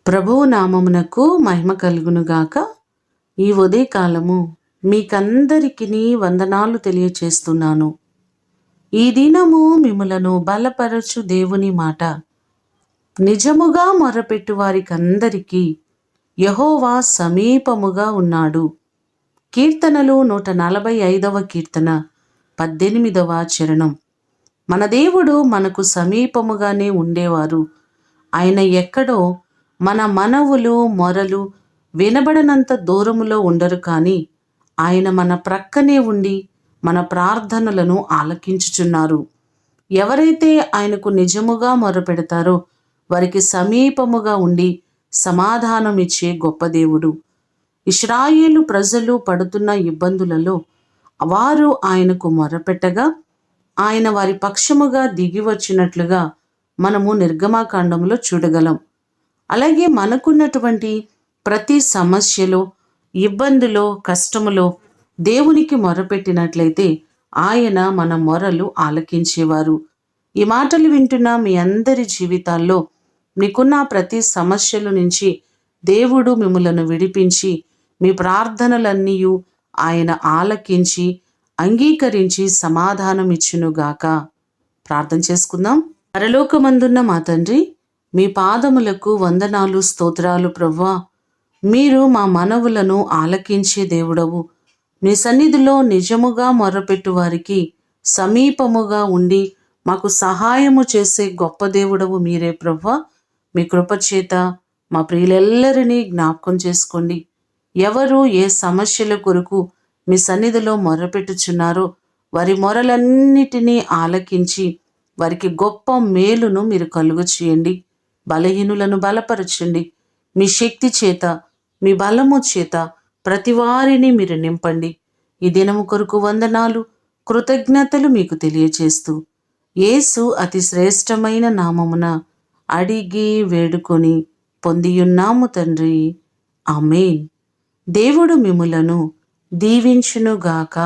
ప్రభువు నామమునకు మహిమ కలుగునుగాక. ఈ ఉదయకాలము మీకందరికీ వందనాలు తెలియచేస్తున్నాను. ఈ దినము మిమ్ములను బలపరచు దేవుని మాట. నిజముగా మొరపెట్టు వారికందరికీ యెహోవా సమీపముగా ఉన్నాడు. కీర్తనలు 145వ కీర్తన 18వ చరణం. మన దేవుడు మనకు సమీపముగానే ఉండేవారు. ఆయన ఎక్కడో మన మనవులు మొరలు వినబడనంత దూరములో ఉండరు, కానీ ఆయన మన ప్రక్కనే ఉండి మన ప్రార్థనలను ఆలకించుచున్నారు. ఎవరైతే ఆయనకు నిజముగా మొరపెడతారో వారికి సమీపముగా ఉండి సమాధానం ఇచ్చే గొప్ప దేవుడు. ఇశ్రాయేలు ప్రజలు పడుతున్న ఇబ్బందులలో వారు ఆయనకు మొరపెట్టగా ఆయన వారి పక్షముగా దిగి వచ్చినట్లుగా మనము నిర్గమాకాండంలో చూడగలం. అలాగే మనకున్నటువంటి ప్రతి సమస్యలో, ఇబ్బందిలో, కష్టములో దేవునికి మొరపెట్టినట్లయితే ఆయన మన మొరలు ఆలకించేవారు. ఈ మాటలు వింటున్న మీ అందరి జీవితాల్లో మీకున్న ప్రతి సమస్యల నుంచి దేవుడు మిమ్మలను విడిపించి మీ ప్రార్థనలన్నీ ఆయన ఆలకించి అంగీకరించి సమాధానం ఇచ్చునుగాక. ప్రార్థన చేసుకుందాం. పరలోకమందున్న మా తండ్రి, మీ పాదములకు వందనాలు, స్తోత్రాలు ప్రభువా. మీరు మా మనవులను ఆలకించే దేవుడవు. మీ సన్నిధిలో నిజముగా మొర్రపెట్టు వారికి సమీపముగా ఉండి మాకు సహాయము చేసే గొప్ప దేవుడవు మీరే ప్రభువా. మీ కృపచేత మా ప్రియులెల్లరినీ జ్ఞాపకం చేసుకోండి. ఎవరు ఏ సమస్యల కొరకు మీ సన్నిధిలో మొర్రపెట్టుచున్నారో వారి మొరలన్నిటినీ ఆలకించి వారికి గొప్ప మేలును మీరు కలుగ చేయండి. బలహీనులను బలపరచండి. మీ శక్తి చేత, మీ బలము చేత ప్రతి వారిని మీరు నింపండి. ఈ దినము కొరకు వందనాలు, కృతజ్ఞతలు మీకు తెలియచేస్తూ యేసు అతి శ్రేష్టమైన నామమున అడిగి వేడుకొని పొందియున్నాము తండ్రి. ఆమేన్. దేవుడు మిమ్ములను దీవించునుగాక.